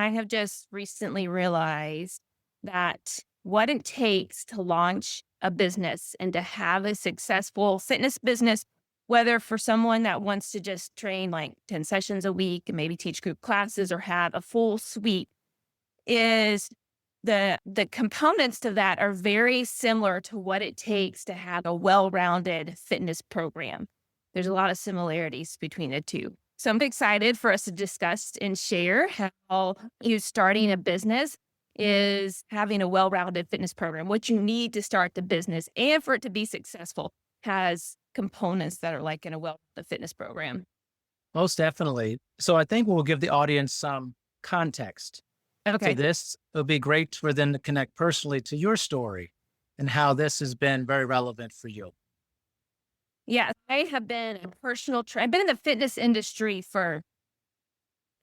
I have just recently realized that what it takes to launch a business and to have a successful fitness business, whether for someone that wants to just train like 10 sessions a week and maybe teach group classes or have a full suite, is the components to that are very similar to what it takes to have a well-rounded fitness program. There's a lot of similarities between the two. So I'm excited for us to discuss and share how you starting a business is having a well-rounded fitness program. What you need to start the business and for it to be successful has components that are like in a well-rounded fitness program. Most definitely. So I think we'll give the audience some context to Okay. this. It would be great for them to connect personally to your story and how this has been very relevant for you. Yeah, I have been a personal trainer. I've been in the fitness industry for,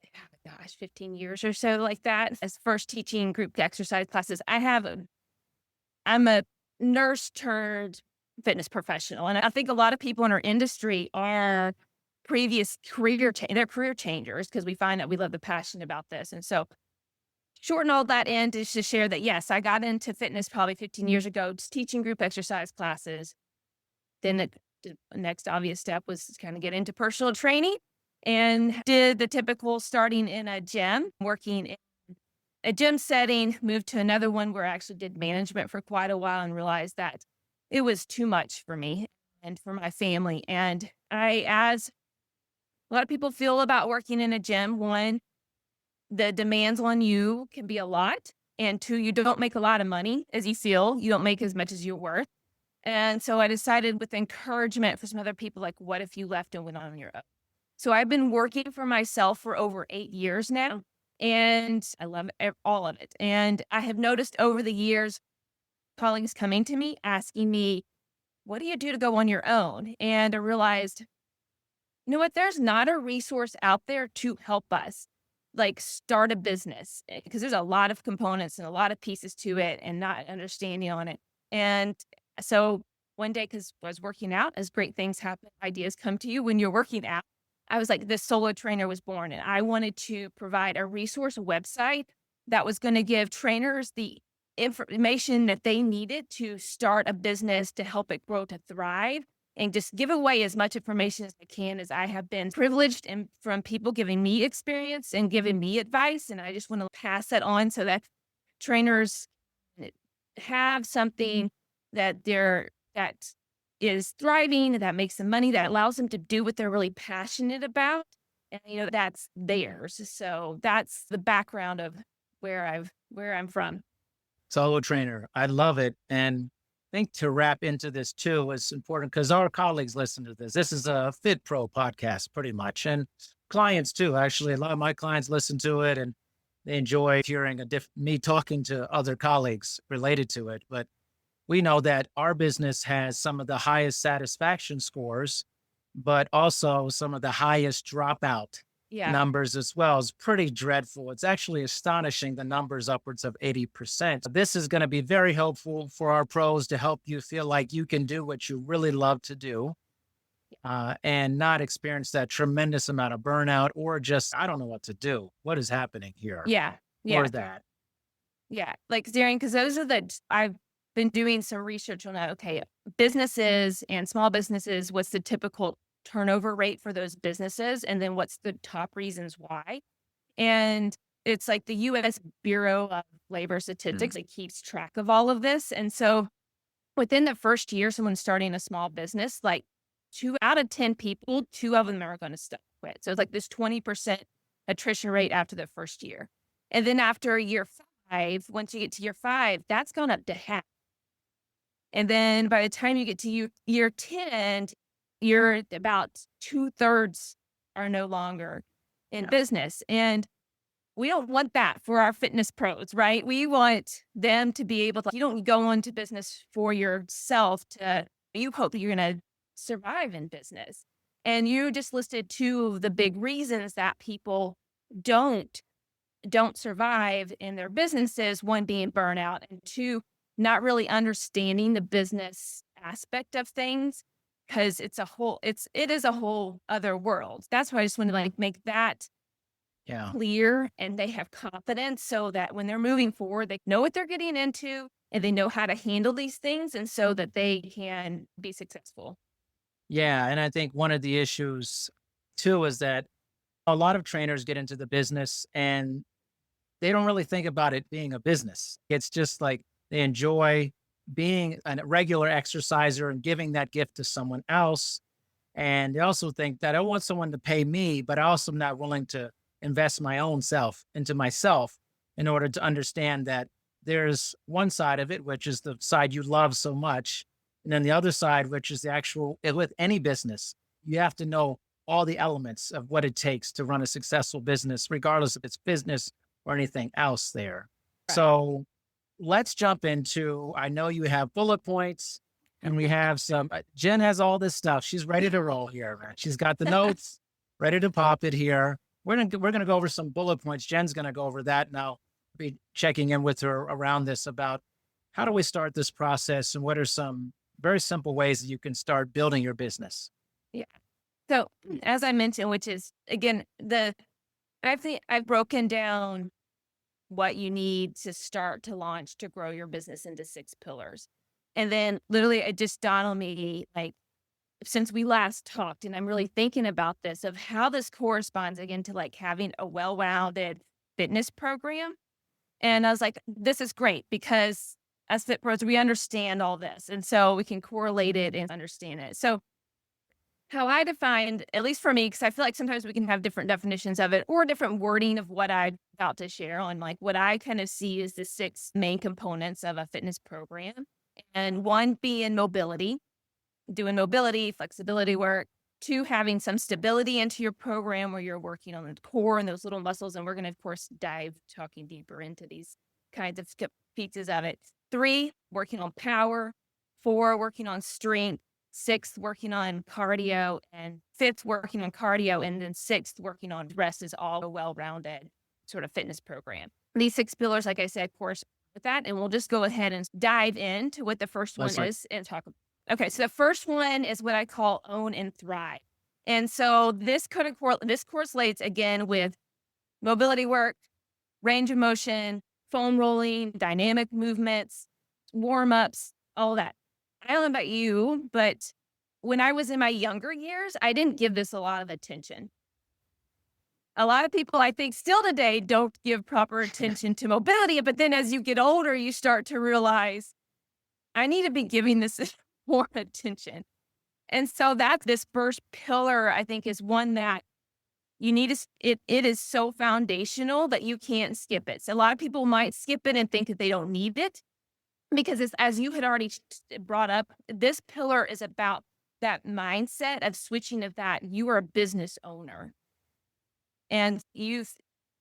oh my gosh, 15 years or so like that. As first teaching group exercise classes, I'm a nurse turned fitness professional. And I think a lot of people in our industry are they're career changers because we find that we love the passion about this. And so shorten all that in is to share that, yes, I got into fitness probably 15 years ago, just teaching group exercise classes. Then the next obvious step was to kind of get into personal training and did the typical starting in a gym, working in a gym setting, moved to another one where I actually did management for quite a while and realized that it was too much for me and for my family. And as a lot of people feel about working in a gym, one, the demands on you can be a lot. And two, you don't make a lot of money as you feel. You don't make as much as you're worth. And so I decided with encouragement for some other people, like, what if you left and went on your own? So I've been working for myself for over 8 years now, and I love all of it. And I have noticed over the years, colleagues coming to me asking me, what do you do to go on your own? And I realized, you know what? There's not a resource out there to help us like start a business because there's a lot of components and a lot of pieces to it and not understanding on it. And so one day, because I was working out, as great things happen, ideas come to you when you're working out. I was like, this solo trainer was born, and I wanted to provide a resource, a website that was going to give trainers the information that they needed to start a business, to help it grow, to thrive, and just give away as much information as I can, as I have been privileged and from people giving me experience and giving me advice. And I just want to pass that on so that trainers have something that is thriving, that makes them money, that allows them to do what they're really passionate about. And that's theirs. So that's the background of where I'm from. Solo trainer. I love it. And I think to wrap into this too is important because our colleagues listen to this. This is a Fit Pro podcast, pretty much. And clients too. Actually, a lot of my clients listen to it and they enjoy hearing me talking to other colleagues related to it. But we know that our business has some of the highest satisfaction scores, but also some of the highest dropout Yeah. numbers as well. Is pretty dreadful. It's actually astonishing, the numbers upwards of 80%. This is going to be very helpful for our pros to help you feel like you can do what you really love to do and not experience that tremendous amount of burnout or just, I don't know what to do. What is happening here Yeah. or Yeah. that? Yeah. Like during, because I've been doing some research on that. Okay. Businesses and small businesses, what's the typical turnover rate for those businesses? And then what's the top reasons why? And it's like the US Bureau of Labor Statistics, it keeps track of all of this. And so within the first year, someone starting a small business, like 2 out of 10 people, 2 of them are going to quit. So it's like this 20% attrition rate after the first year. And then after year five, once you get to year five, that's gone up to half. And then by the time you get to year 10, you're about 2/3 are no longer in business. And we don't want that for our fitness pros, right? We want them to be able to, you don't go into business for yourself you hope that you're going to survive in business. And you just listed two of the big reasons that people don't survive in their businesses, one being burnout and two, not really understanding the business aspect of things because it is a whole other world. That's why I just want to like make that Yeah. clear and they have confidence so that when they're moving forward, they know what they're getting into and they know how to handle these things and so that they can be successful. Yeah. And I think one of the issues too is that a lot of trainers get into the business and they don't really think about it being a business. It's just like they enjoy being a regular exerciser and giving that gift to someone else. And they also think that I want someone to pay me, but I also am not willing to invest my own self into myself in order to understand that there's one side of it, which is the side you love so much. And then the other side, which is the actual, with any business, you have to know all the elements of what it takes to run a successful business, regardless if it's business or anything else there. Right. So let's jump into, I know you have bullet points and we have some, Jen has all this stuff. She's ready to roll here, man. She's got the notes ready to pop it here. We're gonna go over some bullet points. Jen's gonna go over that, and I'll be checking in with her around this about how do we start this process and what are some very simple ways that you can start building your business. Yeah. So as I mentioned, which is again, I think I've broken down what you need to start to launch to grow your business into 6 pillars. And then literally it just dawned on me like since we last talked, and I'm really thinking about this of how this corresponds again to like having a well-rounded fitness program. And I was like, this is great because as fit pros, we understand all this. And so we can correlate it and understand it. So how I defined, at least for me, because I feel like sometimes we can have different definitions of it or different wording of what I'm about to share on like what I kind of see as the 6 main components of a fitness program. And one being mobility, doing mobility, flexibility work. Two, having some stability into your program where you're working on the core and those little muscles. And we're going to, of course, dive talking deeper into these kinds of pieces of it. Three, working on power. Four, working on strength. Sixth, working on cardio. And fifth, working on cardio. And then sixth, working on rest is all a well-rounded sort of fitness program. These 6 pillars, like I said, of course, with that. And we'll just go ahead and dive into what the first one That's right. is and talk. Okay, so the first one is what I call own and thrive. And so this correlates again with mobility work, range of motion, foam rolling, dynamic movements, warm-ups, all that. I don't know about you, but when I was in my younger years, I didn't give this a lot of attention. A lot of people, I think, still today don't give proper attention to mobility, but then as you get older, you start to realize I need to be giving this more attention. And so that's this first pillar, I think, is one that you need to, it is so foundational that you can't skip it. So a lot of people might skip it and think that they don't need it because it's, as you had already brought up, this pillar is about that mindset of switching of that you are a business owner and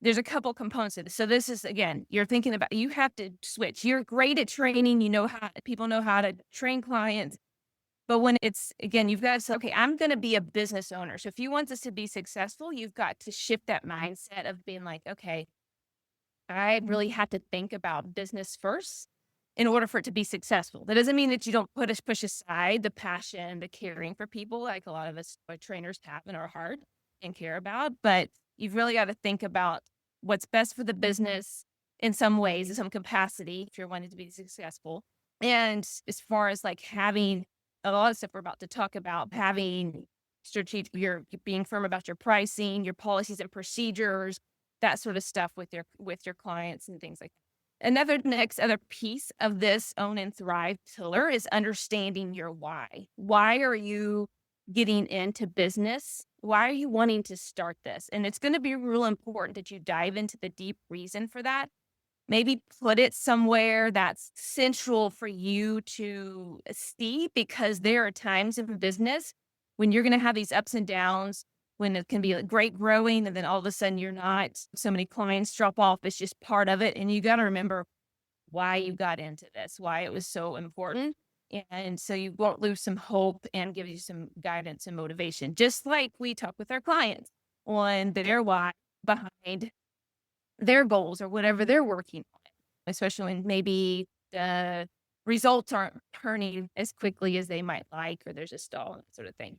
there's a couple components of this. So this is again, you're thinking about you have to switch. You're great at training, you know how people know how to train clients. But when it's again, you've got to say, okay, I'm going to be a business owner. So if you want this to be successful, you've got to shift that mindset of being like, okay, I really have to think about business first in order for it to be successful. That doesn't mean that you don't push aside the passion, the caring for people, like a lot of us trainers have in our heart and care about. But you've really got to think about what's best for the business in some ways, in some capacity, if you're wanting to be successful. And as far as like having a lot of stuff we're about to talk about, having strategic, you're being firm about your pricing, your policies and procedures, that sort of stuff with your clients and things like that. Other piece of this own and thrive pillar is understanding your why. Why are you getting into business? Why are you wanting to start this? And it's going to be real important that you dive into the deep reason for that. Maybe put it somewhere that's central for you to see because there are times in business when you're going to have these ups and downs, when it can be like great growing and then all of a sudden you're not, so many clients drop off. It's just part of it. And you got to remember why you got into this, why it was so important. And so you won't lose some hope and give you some guidance and motivation, just like we talk with our clients on their why behind their goals or whatever they're working on, especially when maybe the results aren't turning as quickly as they might like, or there's a stall and that sort of thing.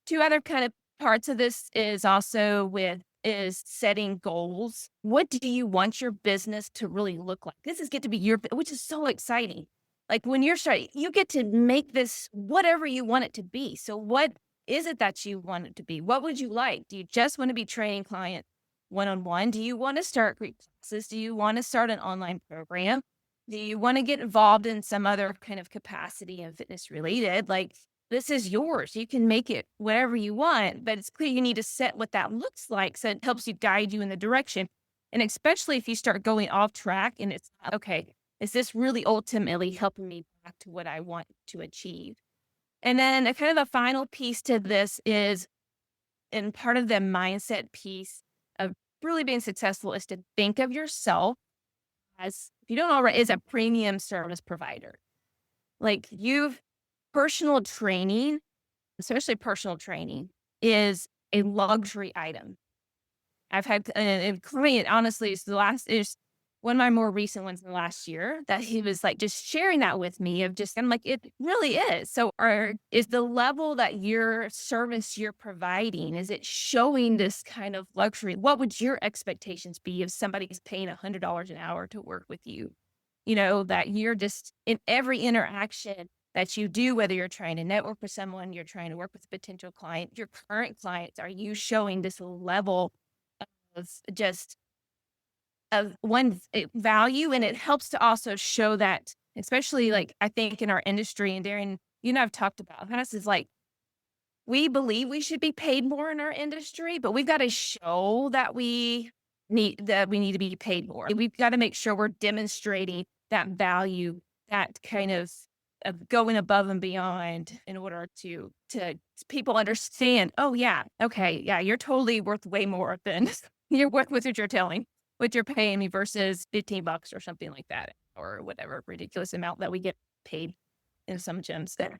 Two other kind of parts of this is also with is setting goals. What do you want your business to really look like? This is get to be which is so exciting. Like when you're starting, you get to make this whatever you want it to be. So what is it that you want it to be? What would you like? Do you just want to be training client one-on-one? Do you want to start group classes? Do you want to start an online program? Do you want to get involved in some other kind of capacity and fitness related? Like this is yours. You can make it whatever you want, but it's clear you need to set what that looks like so it helps you guide you in the direction. And especially if you start going off track and it's not, okay, is this really ultimately helping me back to what I want to achieve? And then a kind of a final piece to this is, and part of the mindset piece of really being successful is to think of yourself as, if you don't already, is a premium service provider. Like you've personal training, especially personal training, is a luxury item. I've had a client, honestly, is one of my more recent ones in the last year that he was like just sharing that with me of just, I'm like, it really is. So is the level that your service you're providing, is it showing this kind of luxury? What would your expectations be if somebody's paying $100 an hour to work with you? You know, that you're just in every interaction that you do, whether you're trying to network with someone, you're trying to work with a potential client, your current clients, are you showing this level of just of value? And it helps to also show that, especially like I think in our industry, and Darren, you and I've talked about this is like we believe we should be paid more in our industry, but we've got to show that we need to be paid more. We've got to make sure we're demonstrating that value, that kind of going above and beyond in order to people understand, oh yeah, okay, yeah, you're totally worth way more than you're worth with what you're telling, what you're paying me versus $15 or something like that, or whatever ridiculous amount that we get paid in some gyms there.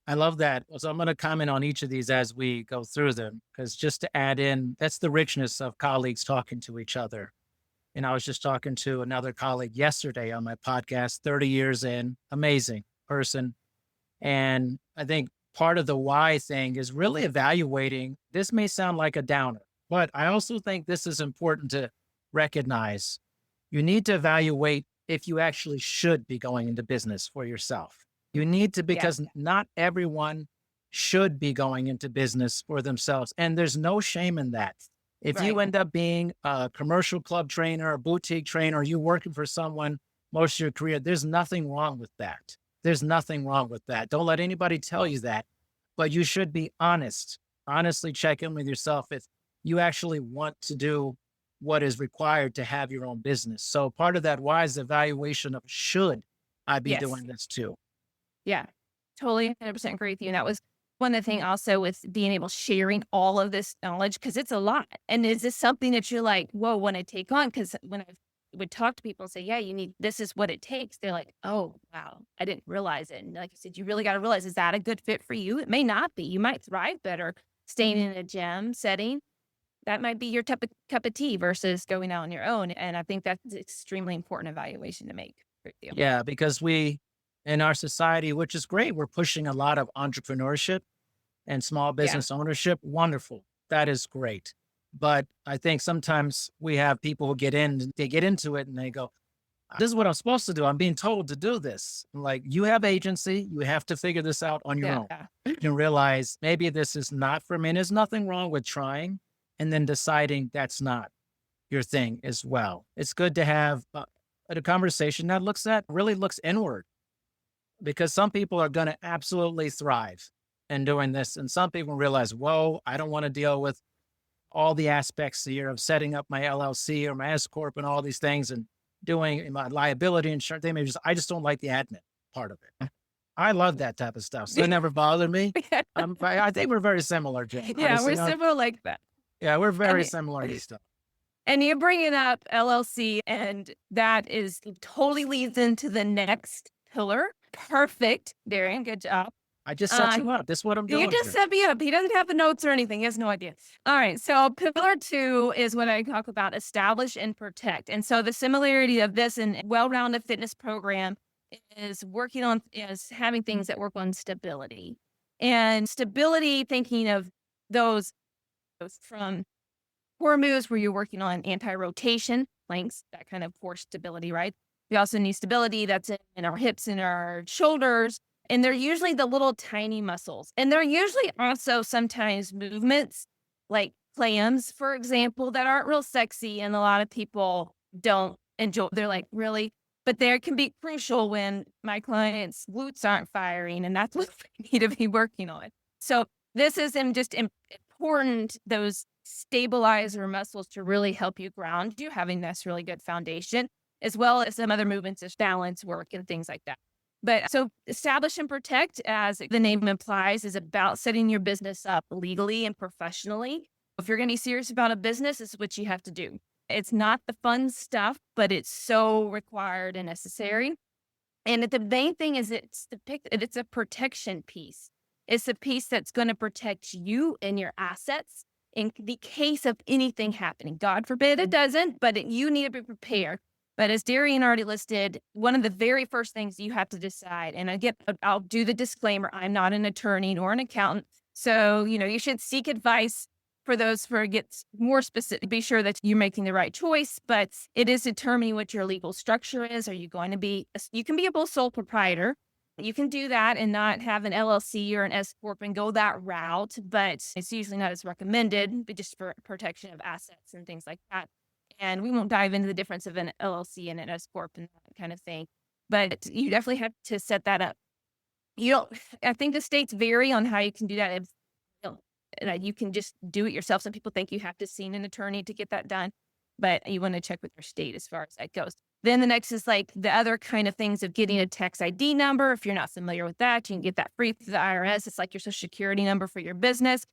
I love that. So I'm going to comment on each of these as we go through them, because just to add in, that's the richness of colleagues talking to each other. And I was just talking to another colleague yesterday on my podcast, 30 years in, amazing person. And I think part of the why thing is really evaluating. This may sound like a downer, but I also think this is important to recognize. You need to evaluate if you actually should be going into business for yourself. You need to, Yeah, because not everyone should be going into business for themselves. And there's no shame in that. If you right. end up being a commercial club trainer, a boutique trainer, or you working for someone most of your career, there's nothing wrong with that. There's nothing wrong with that. Don't let anybody tell you that, but you should be honest. Honestly check in with yourself if you actually want to do what is required to have your own business. So part of that wise evaluation of should I be Yes. doing this too? Yeah, totally 100% agree with you. And that was one of the thing also with being able sharing all of this knowledge because it's a lot. And is this something that you're like, whoa, want to take on? Because when I would talk to people and say, yeah, you need this is what it takes. They're like, oh wow, I didn't realize it. And like you said, you really got to realize, is that a good fit for you? It may not be. You might thrive better staying in a gym setting. That might be your cup of tea versus going out on your own. And I think that's extremely important evaluation to make for you. Yeah, because we in our society, which is great, we're pushing a lot of entrepreneurship and small Yeah. business ownership. Wonderful. That is great. But I think sometimes we have people who they get into it and they go, this is what I'm supposed to do. I'm being told to do this. Like, you have agency. You have to figure this out on your Yeah. own and realize maybe this is not for me. And there's nothing wrong with trying and then deciding that's not your thing as well. It's good to have a conversation that really looks inward, because some people are going to absolutely thrive in doing this. And some people realize, whoa, I don't want to deal with all the aspects here of setting up my LLC or my S Corp and all these things and doing my liability insurance. I just don't like the admin part of it. I love that type of stuff. So it never bothered me. I think we're very similar, Jen. Yeah, we're Honestly, similar like that. yeah, we're very And similar in this stuff. and you're bringing up LLC, and that is totally leads into the next pillar. Perfect, Darian. Good job. I just set Uh, you up. This is what I'm you doing just here. set me up. He doesn't have the notes or anything. He has no idea. All right. So pillar 2 is what I talk about: establish and protect. And so the similarity of this and well-rounded fitness program is having things that work on stability, and stability. Thinking of those from core moves where you're working on anti-rotation planks, that kind of core stability, right? We also need stability that's in our hips and our shoulders. And they're usually the little tiny muscles. And they're usually also sometimes movements like clams, for example, that aren't real sexy. And a lot of people don't enjoy. They're like, really? But there can be crucial when my clients' glutes aren't firing. And that's what we need to be working on. So this is important, those stabilizer muscles to really help you ground you, having this really good foundation, as well as some other movements as balance work and things like that. But so establish and protect, as the name implies, is about setting your business up legally and professionally. If you're going to be serious about a business, this is what you have to do. It's not the fun stuff, but it's so required and necessary. And the main thing is it's a protection piece. It's a piece that's going to protect you and your assets in the case of anything happening. God forbid it doesn't, but you need to be prepared. But as Darian already listed, one of the very first things you have to decide, and I'll do the disclaimer, I'm not an attorney nor an accountant. So, you should seek advice for gets more specific, be sure that you're making the right choice, but it is determining what your legal structure is. Are you going to be, you can be a sole proprietor. You can do that and not have an LLC or an S Corp and go that route, but it's usually not as recommended, but just for protection of assets and things like that. And we won't dive into the difference of an LLC and an S Corp and that kind of thing, but you definitely have to set that up. I think the states vary on how you can do that. You can just do it yourself. Some people think you have to see an attorney to get that done, but you want to check with your state as far as that goes. Then the next is like the other kind of things of getting a tax ID number. If you're not familiar with that, you can get that free through the IRS. It's like your social security number for your business.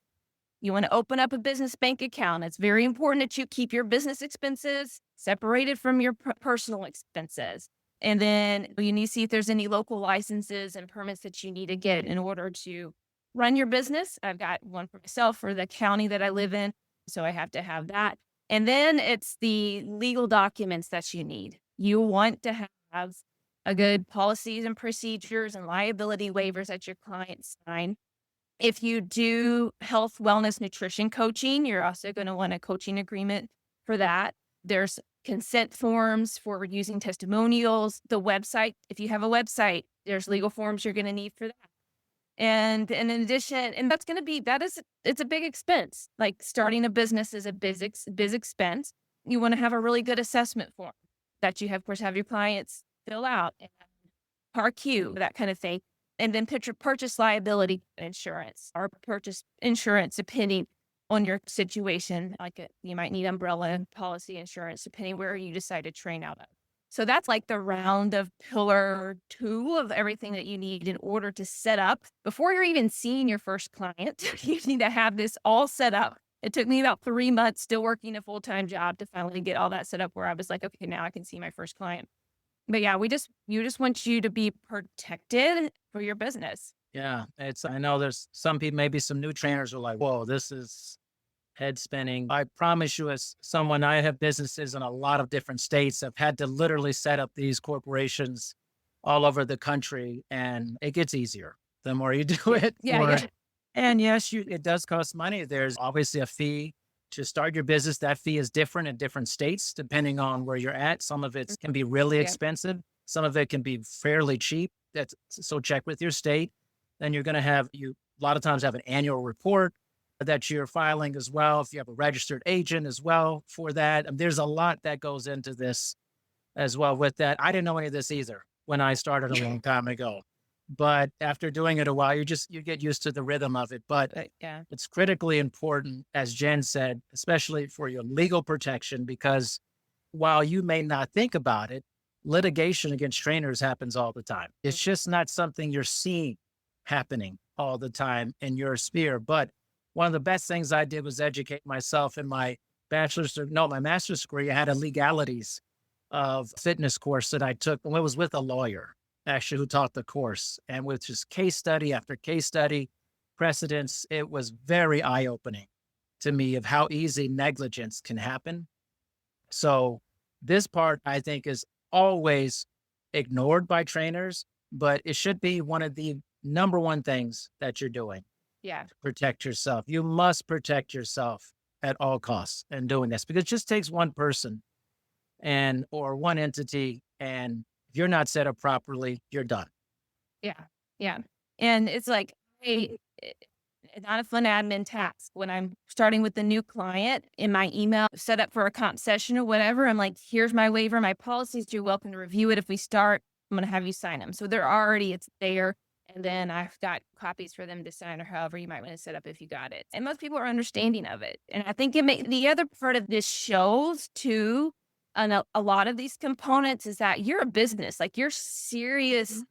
You want to open up a business bank account. It's very important that you keep your business expenses separated from your personal expenses. And then you need to see if there's any local licenses and permits that you need to get in order to run your business. I've got one for myself for the county that I live in, so I have to have that. And then it's the legal documents that you need. You want to have a good policies and procedures and liability waivers that your clients sign. If you do health, wellness, nutrition coaching, you're also going to want a coaching agreement for that. There's consent forms for using testimonials. The website, if you have a website, there's legal forms you're going to need for that. And in addition, and it's a big expense. Like starting a business is a big expense. You want to have a really good assessment form that you have, of course, have your clients fill out and PAR-Q, that kind of thing. And then purchase liability insurance or purchase insurance, depending on your situation. You might need umbrella policy insurance, depending where you decide to train out of. So that's like the round of pillar 2 of everything that you need in order to set up. Before you're even seeing your first client, you need to have this all set up. It took me about 3 months still working a full-time job to finally get all that set up where I was like, okay, now I can see my first client. But yeah, you just want you to be protected for your business. Yeah, I know there's some people, maybe some new trainers are like, whoa, this is head spinning. I promise you, as someone, I have businesses in a lot of different states. I've had to literally set up these corporations all over the country, and it gets easier the more you do it. Yeah. And yes, it does cost money. There's obviously a fee to start your business. That fee is different in different states, depending on where you're at. Some of it can be really Yeah. expensive. Some of it can be fairly cheap. So check with your state. Then you're going to a lot of times have an annual report that you're filing as well. If you have a registered agent as well for that. There's a lot that goes into this as well with that. I didn't know any of this either when I started a long time ago. But after doing it a while, you get used to the rhythm of it. But Yeah. it's critically important, as Jen said, especially for your legal protection, because while you may not think about it, litigation against trainers happens all the time. It's just not something you're seeing happening all the time in your sphere. But one of the best things I did was educate myself in my my master's degree. I had a legalities of fitness course that I took, and it was with a lawyer actually who taught the course, and with just case study after case study, precedents, it was very eye-opening to me of how easy negligence can happen. So this part, I think, is always ignored by trainers, but it should be one of the number one things that you're doing Yeah. to protect yourself. You must protect yourself at all costs in doing this because it just takes one person and or one entity. And if you're not set up properly, you're done. Yeah. Yeah. And it's like, hey, it's not a fun admin task. When I'm starting with a new client in my email set up for a comp session or whatever, I'm like, here's my waiver, my policies. You're welcome to review it. If we start, I'm going to have you sign them. So it's there. And then I've got copies for them to sign or however you might want to set up if you got it. And most people are understanding of it. And I think the other part of this shows too, and a lot of these components is that you're a business, like you're seriously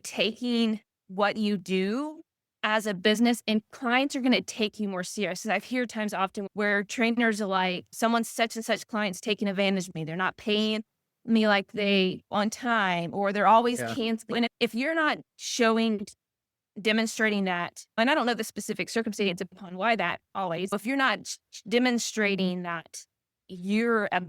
taking what you do as a business, and clients are going to take you more serious. 'Cause I've heard times often where trainers are like, someone such and such client's taking advantage of me. They're not paying me like they on time, or they're always Yeah. canceling. And if you're not demonstrating that, and I don't know the specific circumstance upon why that always, if you're not demonstrating that you're a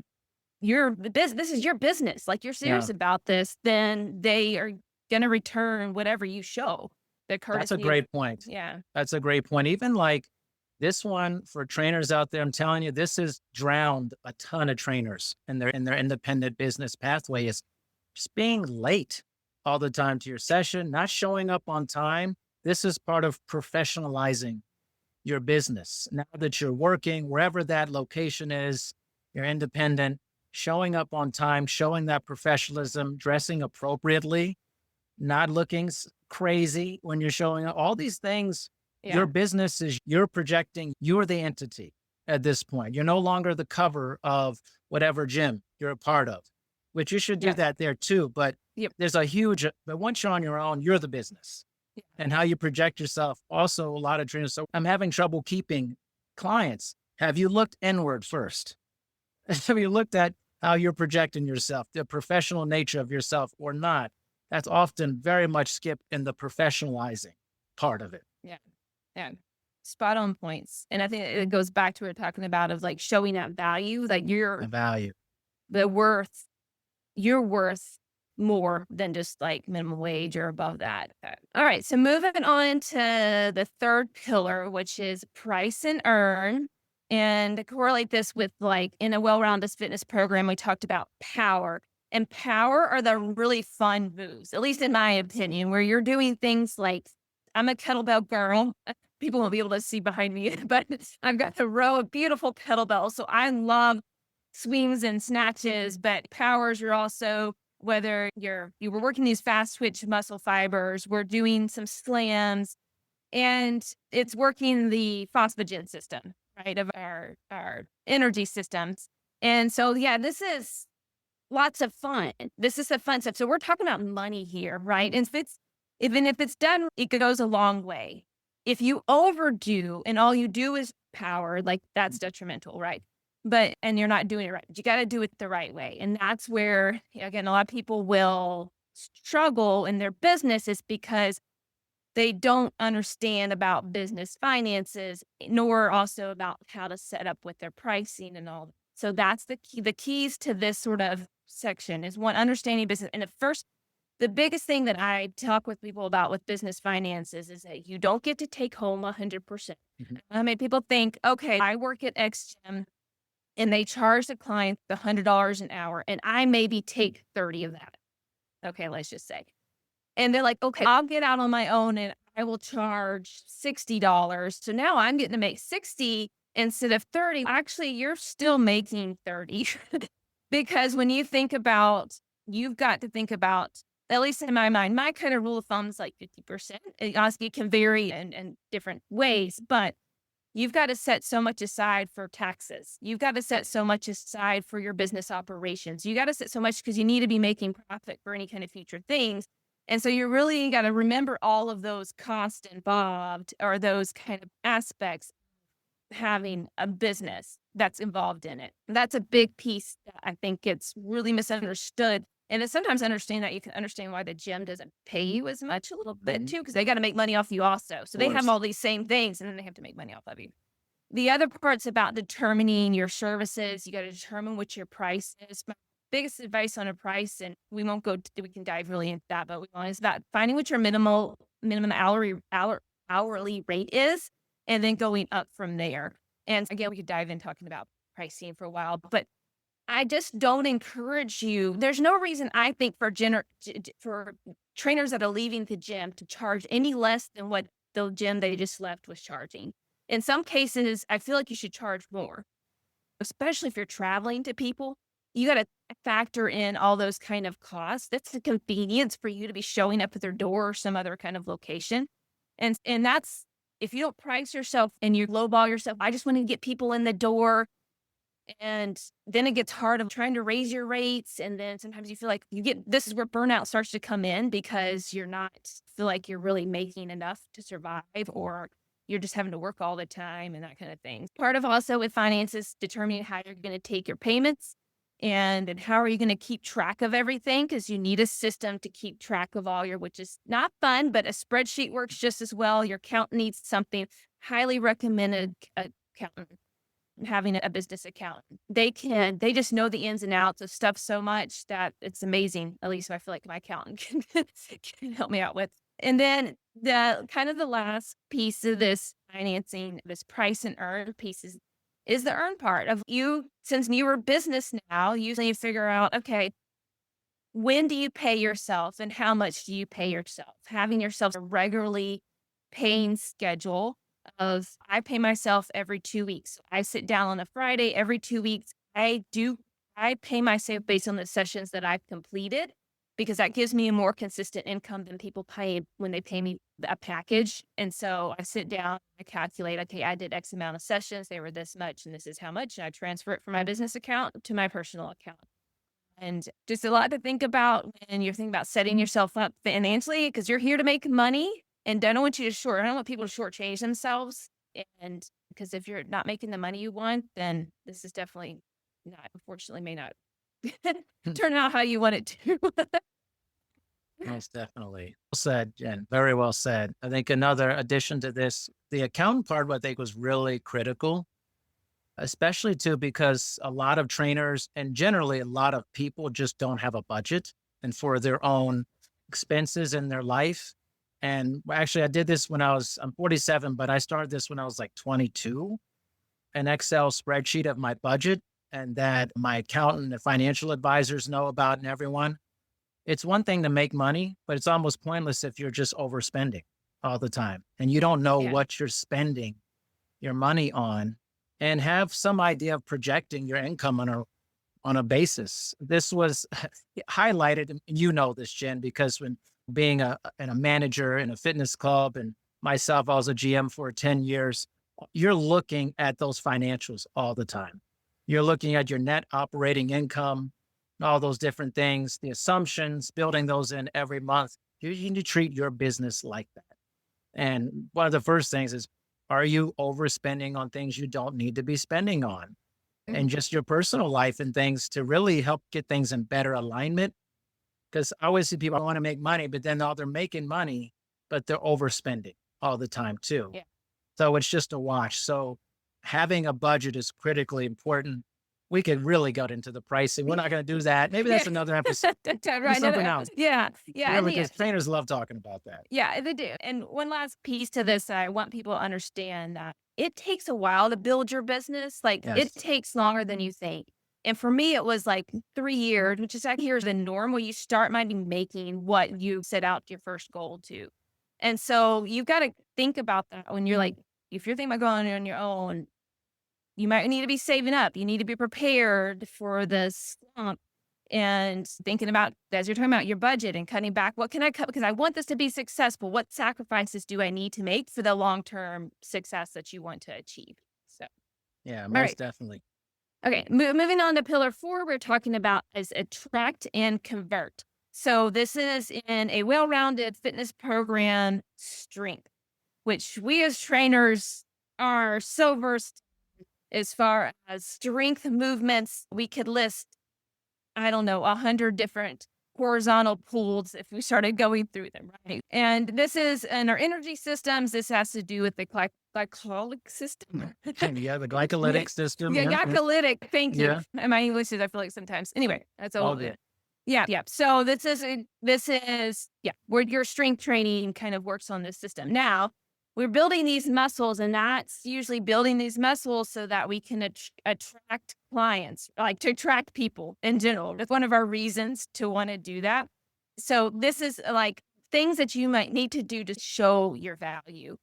the business, this is your business, like you're Yeah. serious about this, then they are going to return whatever you show. The That's a courtesy of, great point. yeah, That's a great point. Even like this one for trainers out there, I'm telling you, this has drowned a ton of trainers in their independent business pathway is just being late all the time to your session, not showing up on time. This is part of professionalizing your business. Now that you're working, wherever that location is, you're independent, showing up on time, showing that professionalism, dressing appropriately, not looking crazy when you're showing up. All these things, your yeah, business is you're projecting, you're the entity at this point. You're no longer the cover of whatever gym you're a part of, which you should do yeah, that there too. But yep, there's but once you're on your own, you're the business yeah, and how you project yourself. Also, a lot of trainers. So I'm having trouble keeping clients. Have you looked inward first? Have you looked at how you're projecting yourself, the professional nature of yourself or not? That's often very much skipped in the professionalizing part of it. yeah, yeah. Spot on points. And I think it goes back to what we're talking about of like showing that value, like The value. the worth, you're worth more than just like minimum wage or above that. All right. So moving on to the third pillar, which is price and earn. And to correlate this with like in a well-rounded fitness program, we talked about power. And power are the really fun moves, at least in my opinion, where you're doing things like I'm a kettlebell girl. People won't be able to see behind me, but I've got a row of beautiful kettlebells. So I love swings and snatches, but powers are also whether you were working these fast twitch muscle fibers, we're doing some slams, and it's working the phosphagen system, right, of our energy systems. And so yeah, this is lots of fun. This is the fun stuff. So we're talking about money here, right? And even if it's done, it goes a long way. If you overdo and all you do is power, like that's detrimental, right? And you're not doing it right. But you got to do it the right way. And that's where, again, a lot of people will struggle in their business is because they don't understand about business finances, nor also about how to set up with their pricing and all. So that's the key. The keys to this sort of section is one, understanding business. And the biggest thing that I talk with people about with business finances is that you don't get to take home 100%. Mhm. I mean, people think, okay, I work at X gym and they charge the client the $100 an hour, and I maybe take 30 of that. Okay, let's just say. And they're like, okay, I'll get out on my own and I will charge $60. So now I'm getting to make 60 instead of 30. Actually, you're still making 30 because when you think about, you've got to think about, at least in my mind, my kind of rule of thumb is like 50%. It can vary in different ways, but you've got to set so much aside for taxes. You've got to set so much aside for your business operations. You got to set so much because you need to be making profit for any kind of future things. And so you really got to remember all of those costs involved or those kind of aspects of having a business that's involved in it. That's a big piece that I think gets really misunderstood. And it's sometimes understand that you can understand why the gym doesn't pay you as much a little bit Mhm. too, because they got to make money off you also. So Of they have course. all these same things and then they have to make money off of you. The other part's about determining your services. You got to determine what your price is. My biggest advice on a price, and we can dive really into that, but is about finding what your minimum hourly rate is, and then going up from there. And again, we could dive in talking about pricing for a while, but I just don't encourage you. There's no reason I think for trainers that are leaving the gym to charge any less than what the gym they just left was charging. In some cases, I feel like you should charge more, especially if you're traveling to people. You got to factor in all those kind of costs. That's the convenience for you to be showing up at their door or some other kind of location. And that's if you don't price yourself and you lowball yourself, I just want to get people in the door. And then it gets hard of trying to raise your rates. And then sometimes you feel like this is where burnout starts to come in because you're not feel like you're really making enough to survive, or you're just having to work all the time and that kind of thing. Part of also with finances, determining how you're going to take your payments and how are you going to keep track of everything, because you need a system to keep track of all your, which is not fun, but a spreadsheet works just as well. Your accountant needs something. Highly recommended accountant, having a business account. They just know the ins and outs of stuff so much that it's amazing. At least I feel like my accountant can help me out with. And then the last piece of this financing, this price and earn piece is the earn part of you. Since you're business now, usually you figure out, okay, when do you pay yourself and how much do you pay yourself? Having yourself a regularly paying schedule of I pay myself every 2 weeks. I sit down on a Friday every 2 weeks. I pay myself based on the sessions that I've completed, because that gives me a more consistent income than people pay when they pay me a package. And so I sit down, I calculate, okay, I did X amount of sessions. They were this much and this is how much. And I transfer it from my business account to my personal account. And just a lot to think about when you're thinking about setting yourself up financially, because you're here to make money. And I don't want you to I don't want people to shortchange themselves. And because if you're not making the money you want, then this is definitely not, unfortunately, may not turn out how you want it to. Most definitely. Well said, Jen. Very well said. I think another addition to this, the accountant part, I think was really critical, especially too, because a lot of trainers and generally a lot of people just don't have a budget and for their own expenses in their life. And actually, I did this I'm 47, but I started this when I was like 22, an Excel spreadsheet of my budget and that my accountant and financial advisors know about and everyone. It's one thing to make money, but it's almost pointless if you're just overspending all the time and you don't know Yeah. what you're spending your money on, and have some idea of projecting your income on a basis. This was highlighted, and you know this, Jen, because when being a manager in a fitness club and myself, I was a GM for 10 years, you're looking at those financials all the time. You're looking at your net operating income, all those different things, the assumptions, building those in every month. You need to treat your business like that. And one of the first things is, are you overspending on things you don't need to be spending on? And just your personal life and things to really help get things in better alignment. Because I always see people want to make money, but then they're making money, but they're overspending all the time too. Yeah. So it's just a wash. So having a budget is critically important. We could really get into the pricing. We're not going to do that. Maybe that's another episode. Right, Something else. Yeah. Yeah, And because trainers love talking about that. yeah, they do. And one last piece to this, I want people to understand that it takes a while to build your business. Like it Yes. takes longer than you think. And for me, it was like 3 years, which is like here's the norm where you start might be making what you set out your first goal to. And so you've got to think about that when you're like, if you're thinking about going on your own, you might need to be saving up. You need to be prepared for this slump and thinking about, as you're talking about your budget and cutting back, what can I cut? Because I want this to be successful. What sacrifices do I need to make for the long-term success that you want to achieve? So, Yeah, all most right. definitely. Okay. Moving on to pillar 4, we're talking about is attract and convert. So this is in a well-rounded fitness program strength, which we as trainers are so versed as far as strength movements. We could list, I don't know, 100 different horizontal pulls if we started going through them, right? And this is in our energy systems. This has to do with the glycolic system. Yeah, the glycolytic system. Yeah, glycolytic. Thank you. Yeah. And my English is, I feel like sometimes. Anyway, that's All all. good. Yeah. So this is where your strength training kind of works on this system. Now, we're building these muscles, and that's usually building these muscles so that we can attract clients, like to attract people in general. That's one of our reasons to want to do that. So this is like things that you might need to do to show your value.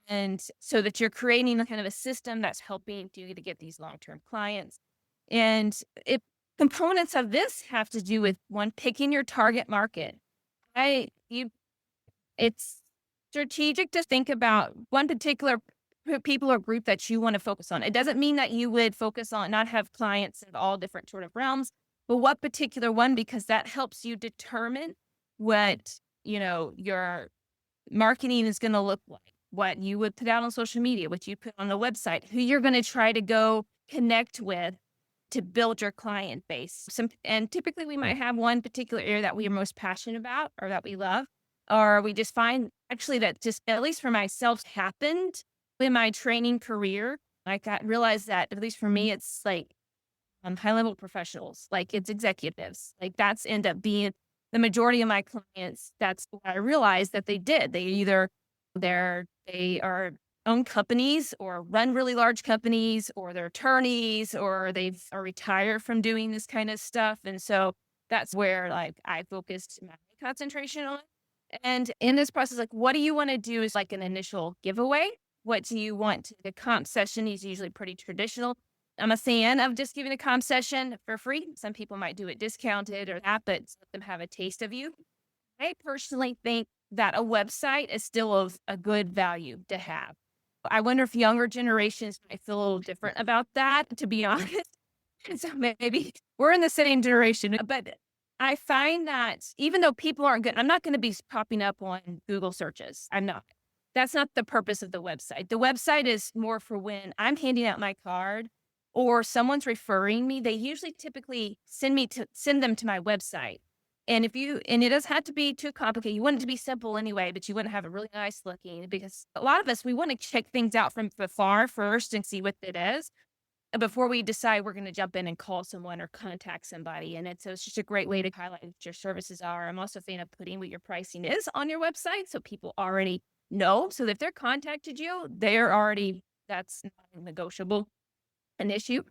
And so that you're creating a kind of a system that's helping you to get these long-term clients. And it components of this have to do with one, picking your target market. I you it's strategic to think about one particular people or group that you want to focus on. It doesn't mean that you would focus on not have clients in all different sort of realms, but what particular one, because that helps you determine what, your marketing is going to look like, what you would put out on social media, what you put on the website, who you're going to try to go connect with to build your client base. And typically we might have one particular area that we are most passionate about or that we love, or we just find actually that just, at least for myself, happened in my training career. Like I realized that, at least for me, it's like high level professionals, like it's executives, like that's end up being the majority of my clients. That's what I realized that they did. They are own companies or run really large companies, or they're attorneys, or are retired from doing this kind of stuff. And so that's where like I focused my concentration on. And in this process, like what do you want to do is like an initial giveaway. What do you want? The comp session is usually pretty traditional. I'm a fan of just giving a comp session for free. Some people might do it discounted or that, but let them have a taste of you. I personally think that a website is still of a good value to have. I wonder if younger generations might feel a little different about that, to be honest. So maybe we're in the same generation, but I find that even though people aren't good, I'm not going to be popping up on Google searches. I'm not. That's not the purpose of the website. The website is more for when I'm handing out my card or someone's referring me. They usually typically send them to my website. And it doesn't have to be too complicated. You want it to be simple anyway, but you want to have it really nice looking, because a lot of us, we want to check things out from afar first and see what it is before we decide we're going to jump in and call someone or contact somebody. And it's just a great way to highlight what your services are. I'm also a fan of putting what your pricing is on your website so people already know. So if they're contacted you, that's not negotiable, an issue,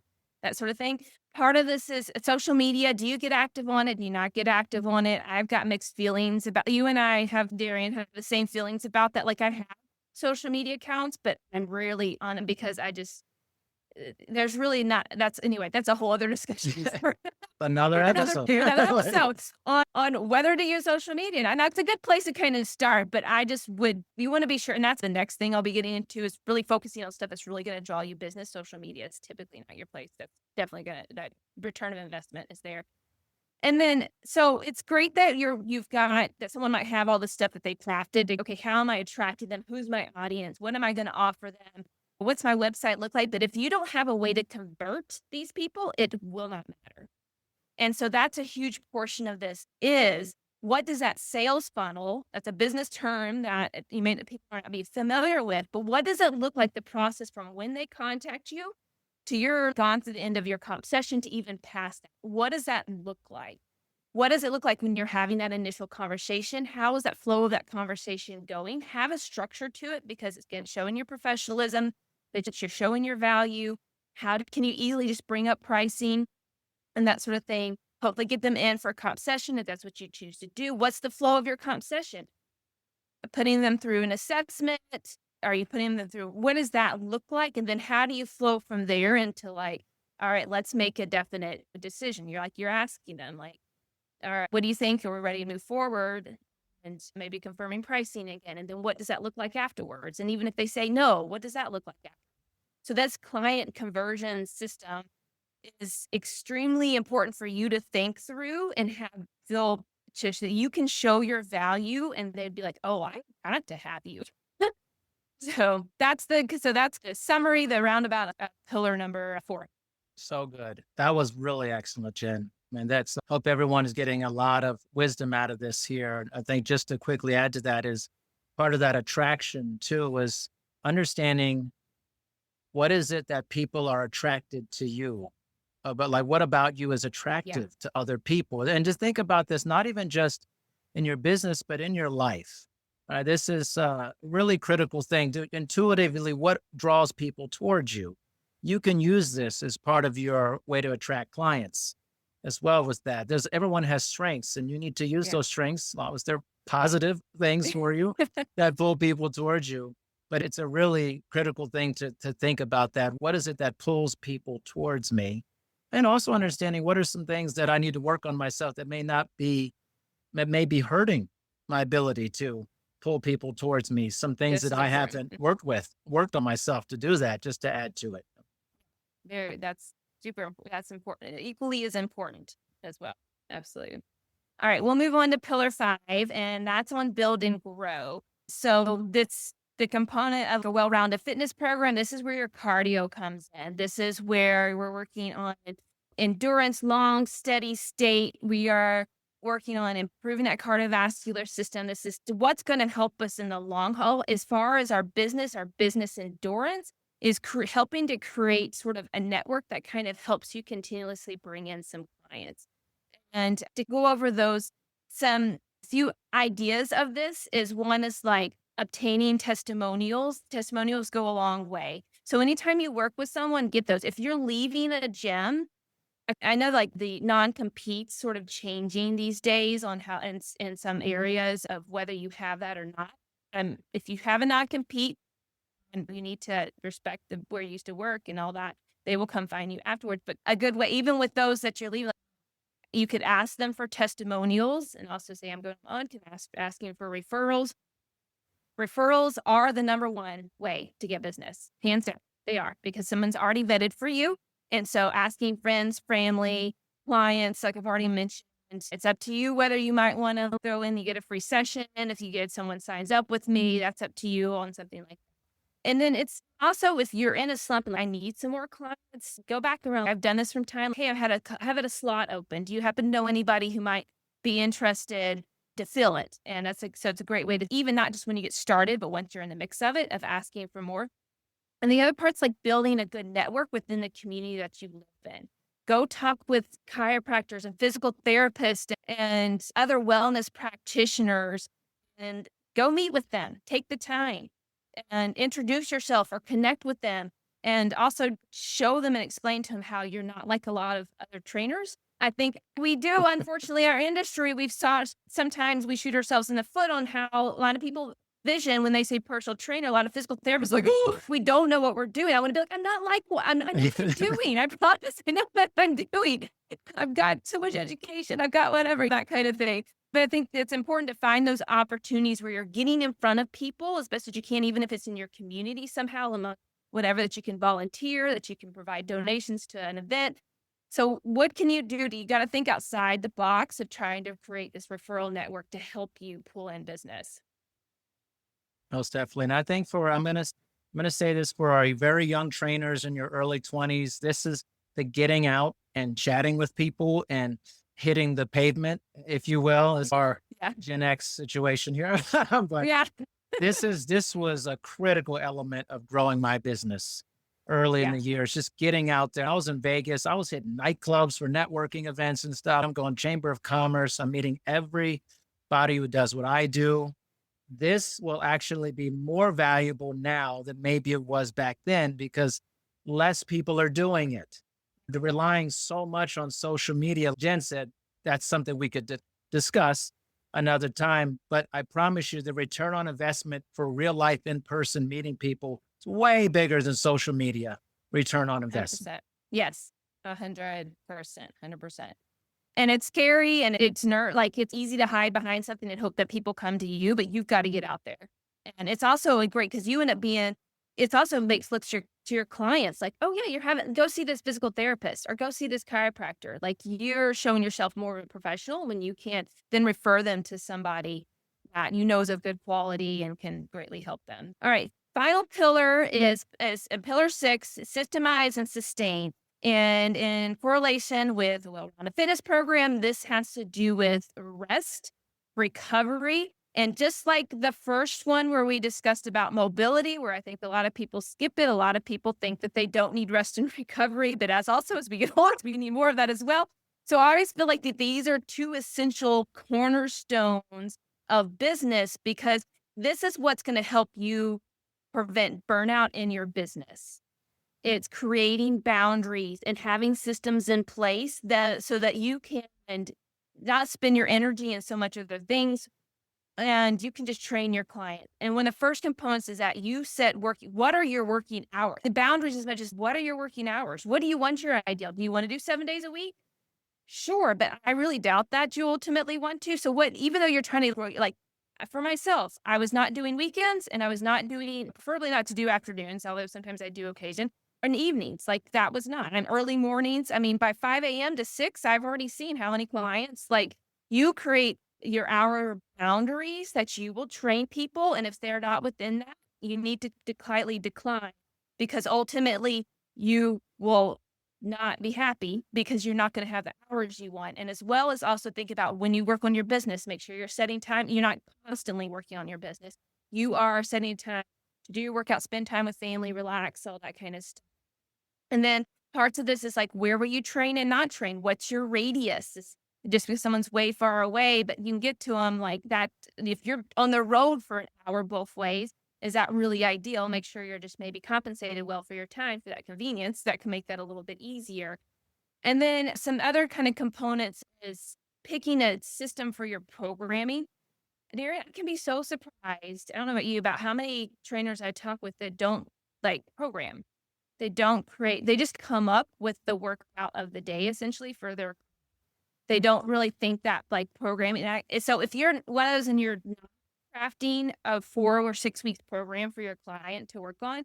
that sort of thing. Part of this is social media. Do you get active on it? Do you not get active on it? I've got mixed feelings about you, and Darian have the same feelings about that. Like I have social media accounts, but I'm rarely on it because there's really not, that's a whole other discussion. Another episode. Another episode on whether to use social media. And that's a good place to kind of start, but you want to be sure. And that's the next thing I'll be getting into, is really focusing on stuff that's really going to draw you business. Social media is typically not your place. That's definitely that return of investment is there. And then, so it's great that you've got that someone might have all the stuff that they crafted. Okay, how am I attracting them? Who's my audience? What am I going to offer them? What's my website look like? But if you don't have a way to convert these people, it will not matter. And so that's a huge portion of this is, what does that sales funnel, that's a business term that people might not be familiar with, but what does it look like, the process from when they contact you to you're gone to the end of your comp session to even past that? What does that look like? What does it look like when you're having that initial conversation? How is that flow of that conversation going? Have a structure to it, because it's, again, showing your professionalism, that you're showing your value. Can you easily just bring up pricing and that sort of thing? Hopefully get them in for a comp session if that's what you choose to do. What's the flow of your comp session? Putting them through an assessment? Are you putting them through, what does that look like? And then how do you flow from there into like, all right, let's make a definite decision. You're asking them like, all right, what do you think? Are we ready to move forward? And maybe confirming pricing again. And then what does that look like afterwards? And even if they say no, what does that look like after? So that's client conversion system is extremely important for you to think through and feel just that you can show your value, and they'd be like, oh, I got to have you. So that's the summary, the roundabout pillar number 4. So good. That was really excellent, Jen. And hope everyone is getting a lot of wisdom out of this here. I think just to quickly add to that is part of that attraction too, was understanding what is it that people are attracted to you. But like, what about you is attractive to other people? And just think about this, not even just in your business, but in your life. This is a really critical thing to intuitively what draws people towards you. You can use this as part of your way to attract clients as well as that. Everyone has strengths and you need to use Yeah. those strengths as long as they're positive things for you that pull people towards you. But it's a really critical thing to think about that. What is it that pulls people towards me? And also understanding what are some things that I need to work on myself that that may be hurting my ability to pull people towards me. Some things This that is I important. haven't worked on myself to do that just to add to it. Very, that's that's important. Equally as important as well. Absolutely. All right, we'll move on to pillar 5, and that's on build and grow. So that's the component of a well-rounded fitness program. This is where your cardio comes in. This is where we're working on endurance, long, steady state. We are working on improving that cardiovascular system. This is what's going to help us in the long haul as far as our business endurance is helping to create sort of a network that kind of helps you continuously bring in some clients. And to go over those, some few ideas of this is one is like obtaining testimonials. Testimonials go a long way. So anytime you work with someone, get those. If you're leaving a gym, I know like the non-compete sort of changing these days on how in some areas of whether you have that or not. If you have a non-compete and you need to respect where you used to work and all that, they will come find you afterwards. But a good way, even with those that you're leaving, you could ask them for testimonials and also say, I'm going on, can asking for referrals. Referrals are the number one way to get business. Hands down. They are because someone's already vetted for you. And so asking friends, family, clients, like I've already mentioned, it's up to you whether you might want to throw in, you get a free session. If you get someone signs up with me, that's up to you on something like that. And then it's also if you're in a slump and I need some more clients, go back around. I've done this from time. Hey, I've had a slot open. Do you happen to know anybody who might be interested to fill it? And so it's a great way to even not just when you get started, but once you're in the mix of it, of asking for more. And the other part's like building a good network within the community that you live in. Go talk with chiropractors and physical therapists and other wellness practitioners and go meet with them. Take the time and introduce yourself or connect with them and also show them and explain to them how you're not like a lot of other trainers. I think we do, unfortunately, our industry, we've saw sometimes we shoot ourselves in the foot on how a lot of people vision when they say personal trainer, a lot of physical therapists like, oh, we don't know what we're doing. I want to be like, I'm not like what I'm not doing. I promise I know what I'm doing. I've got so much education. I've got whatever, that kind of thing. But I think it's important to find those opportunities where you're getting in front of people as best as you can, even if it's in your community somehow, among whatever that you can volunteer, that you can provide donations to an event. So what can you do? You got to think outside the box of trying to create this referral network to help you pull in business. Most definitely. And I think I'm gonna say this for our very young trainers in your early 20s. This is the getting out and chatting with people and hitting the pavement, if you will, is our Yeah. Gen X situation here. But Yeah. this was a critical element of growing my business early in Yeah. the years, just getting out there. I was in Vegas. I was hitting nightclubs for networking events and stuff. I'm going Chamber of Commerce. I'm meeting everybody who does what I do. This will actually be more valuable now than maybe it was back then because less people are doing it. They're relying so much on social media. Jen said that's something we could discuss another time, but I promise you the return on investment for real life in person meeting people is way bigger than social media return on investment. 100%. Yes. 100%. 100%. And it's scary and it's like it's easy to hide behind something and hope that people come to you, but you've got to get out there. And it's also great because you end up being, it's also makes looks to your clients like, oh yeah, you're having go see this physical therapist or go see this chiropractor. Like you're showing yourself more of a professional when you can't then refer them to somebody that you know is of good quality and can greatly help them. All right. Final pillar is pillar 6, systemize and sustain. And in correlation with on a fitness program, this has to do with rest, recovery. And just like the first one where we discussed about mobility, where I think a lot of people skip it, a lot of people think that they don't need rest and recovery. But as we get older, we need more of that as well. So I always feel like that these are two essential cornerstones of business because This is what's going to help you prevent burnout in your business. It's creating boundaries and having systems in place that so that you can not spend your energy in so much other things, and you can just train your client. And one of the first components is that you set what are your working hours? The boundaries as much as what are your working hours? What do you want your ideal? Do you want to do 7 days a week? Sure, but I really doubt that you ultimately want to. So what even though you're trying to like for myself, I was not doing weekends and I was not doing preferably not to do afternoons, although sometimes I do occasion, and evenings. Like that was not. And early mornings. I mean, by 5 a.m. to 6, I've already seen how many clients like you create your hour boundaries that you will train people. And if they're not within that, you need to quietly decline because ultimately you will not be happy because you're not going to have the hours you want. And as well as also think about when you work on your business, make sure you're setting time. You're not constantly working on your business. You are setting time to do your workout, spend time with family, relax, all that kind of stuff. And then parts of this is like, where will you train and not train? What's your radius? Is just because someone's way far away, but you can get to them like that. If you're on the road for an hour both ways, is that really ideal? Make sure you're just maybe compensated well for your time for that convenience. That can make that a little bit easier. And then some other kind of components is picking a system for your programming. And I can be so surprised. I don't know about you, about how many trainers I talk with that don't like program. They don't create, they just come up with the workout of the day essentially for their, they don't really think that like programming. So if you're one of those and you're not crafting a 4 or 6 weeks program for your client to work on,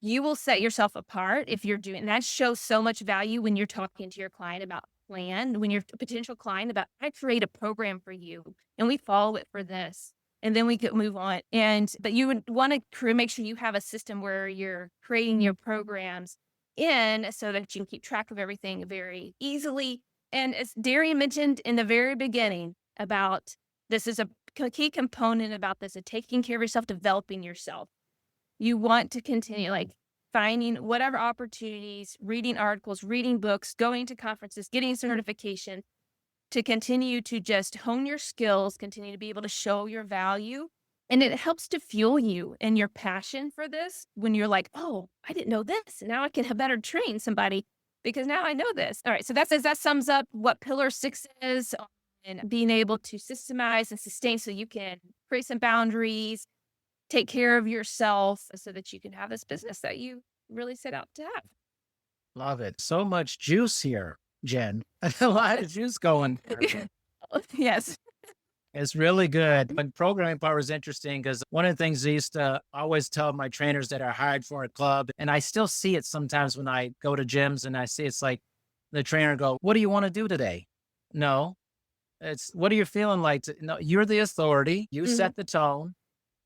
you will set yourself apart if you're doing that shows so much value when you're talking to your client about plan, when your potential client about I create a program for you and we follow it for this. And then we could move on. And but you would want to make sure you have a system where you're creating your programs in so that you can keep track of everything very easily. And as Darian mentioned in the very beginning about this is a key component about this of taking care of yourself, developing yourself. You want to continue like finding whatever opportunities, reading articles, reading books, going to conferences, getting certification to continue to just hone your skills, continue to be able to show your value. And it helps to fuel you and your passion for this when you're like, oh, I didn't know this. And now I can have better train somebody because now I know this. All right. So that sums up what pillar 6 is and being able to systemize and sustain so you can create some boundaries, take care of yourself so that you can have this business that you really set out to have. Love it. So much juice here, Jen. A lot of juice going. Yes. It's really good. But programming part is interesting because one of the things I used to always tell my trainers that are hired for a club, and I still see it sometimes when I go to gyms and I see it's like the trainer go, "What do you want to do today?" No, it's what are you feeling like? No, you're the authority. You Mhm. set the tone.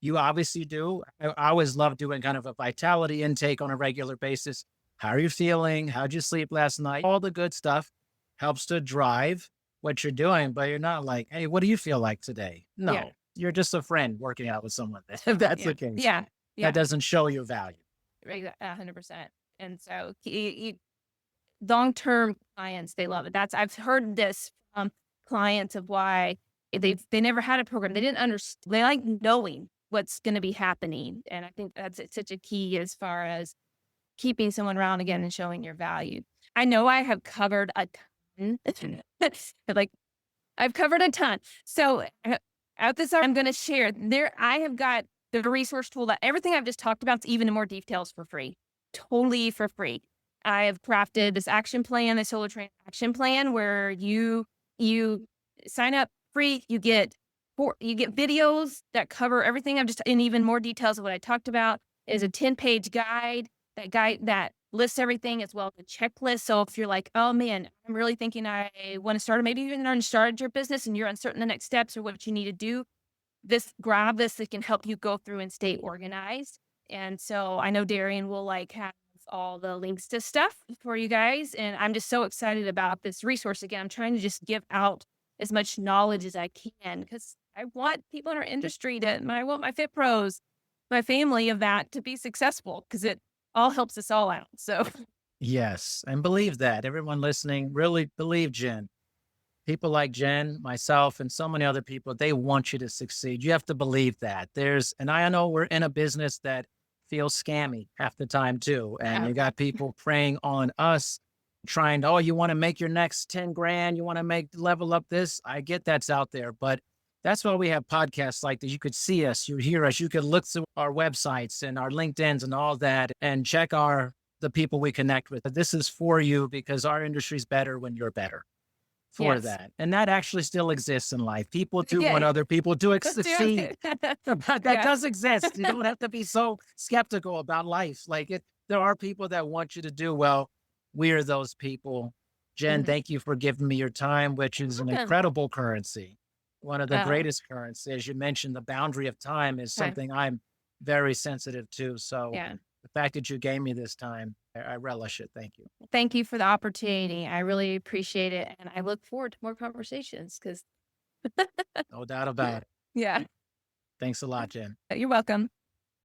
You obviously do. I always love doing kind of a vitality intake on a regular basis. How are you feeling? How'd you sleep last night? All the good stuff helps to drive what you're doing, but you're not like, hey, what do you feel like today? Yeah. No, you're just a friend working out with someone. If that's Yeah. the case, Yeah. that Yeah. doesn't show your value. 100%. And so long-term clients, they love it. I've heard this from clients of why they never had a program. They didn't understand. They like knowing what's going to be happening. And I think it's such a key as far as keeping someone around again and showing your value. I know I have covered a ton. Like I've covered a ton. So at this, I'm going to share there. I have got the resource tool that everything I've just talked about is even in more details for free, totally for free. I have crafted this action plan, the solo train action plan, where you sign up free. You get videos that cover everything. I'm just in even more details of what I talked about. Is a 10-page guide. That guide that lists everything as well as a checklist. So if you're like, oh man, I'm really thinking I want to start, or maybe even already started your business and you're uncertain the next steps or what you need to do, grab this that can help you go through and stay organized. And so I know Darian will like have all the links to stuff for you guys. And I'm just so excited about this resource. Again, I'm trying to just give out as much knowledge as I can because I want people in our industry I want my fit pros, my family of that to be successful because it all helps us all out. So Yes, and believe that. Everyone listening, really believe Jen. People like Jen, myself, and so many other people, they want you to succeed. You have to believe that. And I know we're in a business that feels scammy half the time too. And Yeah. you got people preying on us, trying to, oh, you want to make your next 10 grand, you want to make level up this. I get that's out there, but that's why we have podcasts like this. You could see us, you hear us, you could look through our websites and our LinkedIn's and all that and check the people we connect with. This is for you because our industry's better when you're better for Yes. that. And that actually still exists in life. People do want Yeah. other people to Let's do succeed. it. That Yeah. does exist. You don't have to be so skeptical about life. There are people that want you to do well. We are those people. Jen, Mhm. thank you for giving me your time, which is an Welcome. incredible currency. One of the Oh, greatest currency. As you mentioned, the boundary of time is okay. something I'm very sensitive to. So Yeah. the fact that you gave me this time, I relish it. Thank you. Thank you for the opportunity. I really appreciate it, and I look forward to more conversations because No doubt about it. yeah. Thanks a lot, Jen. You're welcome.